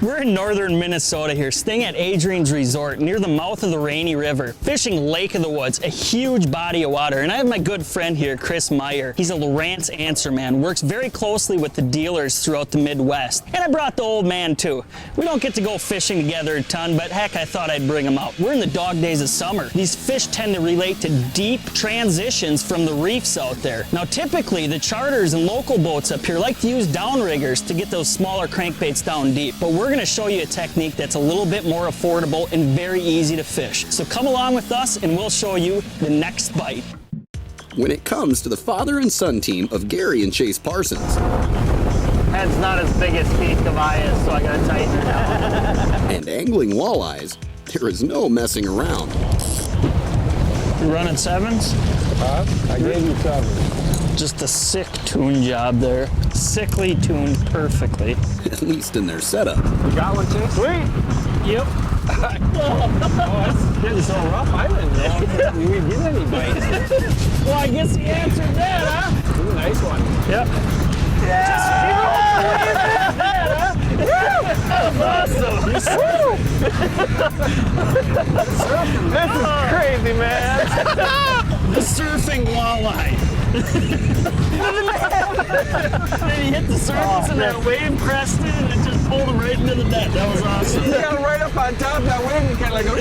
We're in northern Minnesota here, staying at Adrian's Resort near the mouth of the Rainy River, fishing Lake of the Woods, a huge body of water. And I have my good friend here, Chris Meyer. He's a Lowrance answer man, works very closely with the dealers throughout the Midwest. And I brought the old man too. We don't get to go fishing together a ton, but heck, I thought I'd bring him out. We're in the dog days of summer. These fish tend to relate to deep transitions from the reefs out there. Now typically the charters and local boats up here like to use downriggers to get those smaller crankbaits down deep, but we're going to show you a technique that's a little bit more affordable and very easy to fish. So come along with us and we'll show you the next bite. When it comes to the father and son team of Gary and Chase Parsons. Head's not as big as Keith Tobias, so I gotta tighten her down. And angling walleyes, there is no messing around. You running sevens? I gave you sevens. Just a sick tune job there. Sickly tuned perfectly. At least in their setup. You got one, Chase? Sweet. Yep. Oh, it's getting so rough. I didn't know you would get any bites. Well, I guess he answered that, huh? This is a nice one. Yep. Awesome. This is crazy, man. The surfing walleye. Then he hit the surface and that wave crested and it just pulled him right into the net. That was awesome. You got him right up on top of that wave and kind of like go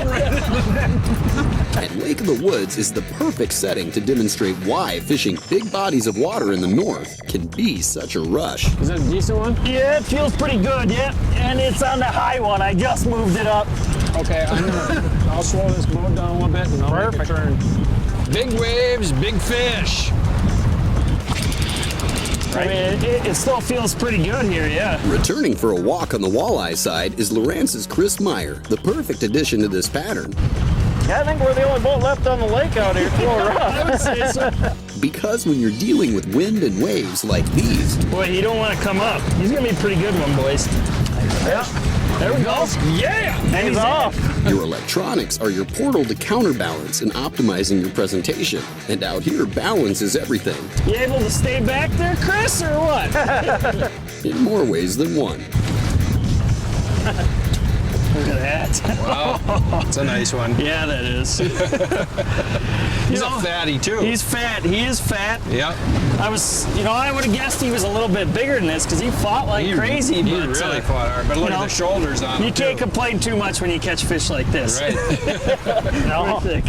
right into the net. And Lake of the Woods is the perfect setting to demonstrate why fishing big bodies of water in the north can be such a rush. Is that a decent one? Yeah, it feels pretty good, yeah. And it's on the high one. I just moved it up. Okay, I'll slow this boat down a little bit and I'll make a turn. Big waves, big fish. I mean, it still feels pretty good here, yeah. Returning for a walk on the walleye side is Lowrance's Chris Meyer, the perfect addition to this pattern. Yeah, I think we're the only boat left on the lake out here. I would say so. Because when you're dealing with wind and waves like these, Boy, you don't want to come up. He's going to be a pretty good one, boys. Yeah. There we go. Yeah! And he's off. your electronics are your portal to counterbalance and optimizing your presentation. And out here, balance is everything. You able to stay back there, Chris, or what? In more ways than one. Look at that. Wow, it's a nice one. Yeah, that is. He's a fatty too. He's fat. He is fat. Yep. I would have guessed he was a little bit bigger than this because he fought like crazy. He really fought hard, but look at the shoulders on him. You can't complain too much when you catch fish like this. Right. No. And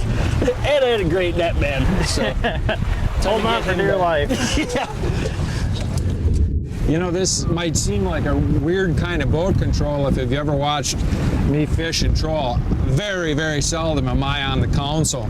I had a great net, man. So, hold on for dear life. Yeah. You know, this might seem like a weird kind of boat control if you've ever watched me fish and troll. Very, very seldom am I on the console.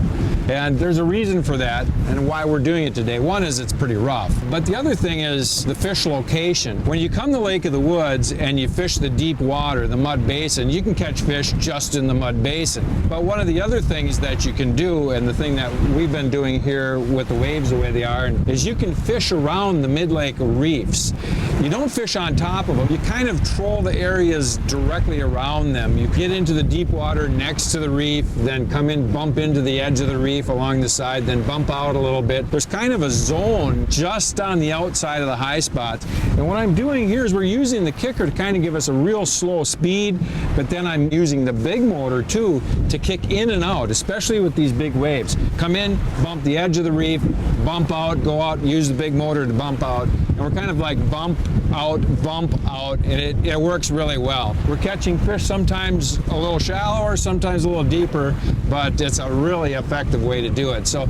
And there's a reason for that and why we're doing it today. One is it's pretty rough, but the other thing is the fish location. When you come to Lake of the Woods and you fish the deep water, the mud basin, you can catch fish just in the mud basin. But one of the other things that you can do, and the thing that we've been doing here with the waves the way they are, is you can fish around the mid-lake reefs. You don't fish on top of them. You kind of troll the areas directly around them. You get into the deep water next to the reef, then come in, bump into the edge of the reef along the side, then bump out a little bit. There's kind of a zone just on the outside of the high spots. And what I'm doing here is we're using the kicker to kind of give us a real slow speed, but then I'm using the big motor too to kick in and out, especially with these big waves. Come in, bump the edge of the reef, bump out, go out, use the big motor to bump out. And we're kind of like bump out, and it works really well. We're catching fish sometimes a little shallower, sometimes a little deeper, but it's a really effective way to do it. So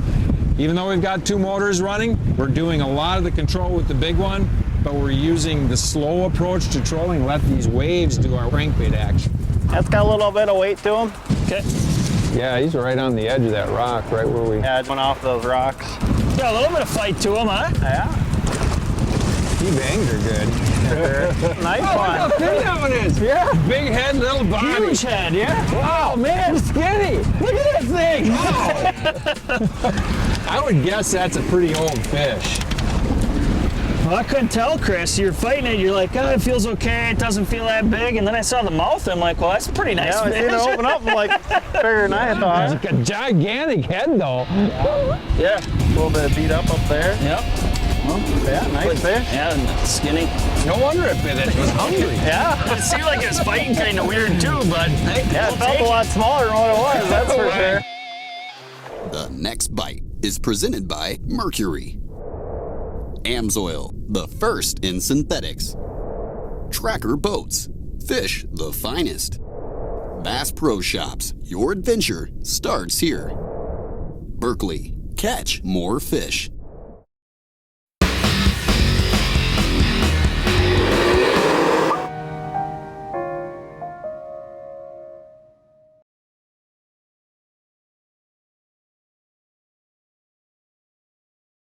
even though we've got two motors running, we're doing a lot of the control with the big one, but we're using the slow approach to trolling, let these waves do our crankbait action. That's got a little bit of weight to him. Okay. Yeah, he's right on the edge of that rock, right where we... Yeah, it went off those rocks. Got a little bit of fight to him, huh? Yeah. He banged her good. Nice Oh, one. look how big that one is. Yeah. Big head, little body. Huge head, yeah? Wow, man, skinny. Look at that thing! Wow. I would guess that's a pretty old fish. Well, I couldn't tell, Chris. You're fighting it. You're like, oh, it feels okay. It doesn't feel that big. And then I saw the mouth. And I'm like, well, that's a pretty nice Yeah, I fish. seen it open up like bigger than I thought. It's like a gigantic head, though. Yeah. A little bit of beat up there. Yep. Yeah, nice fish. Yeah, skinny. No wonder it bit it. It was hungry. Yeah. It seemed like it was fighting kind of weird too, but hey, Yeah, we'll it felt take a lot smaller than what it was, that's for sure. The next bite is presented by Mercury. Amsoil, the first in synthetics. Tracker Boats, fish the finest. Bass Pro Shops, your adventure starts here. Berkeley, catch more fish.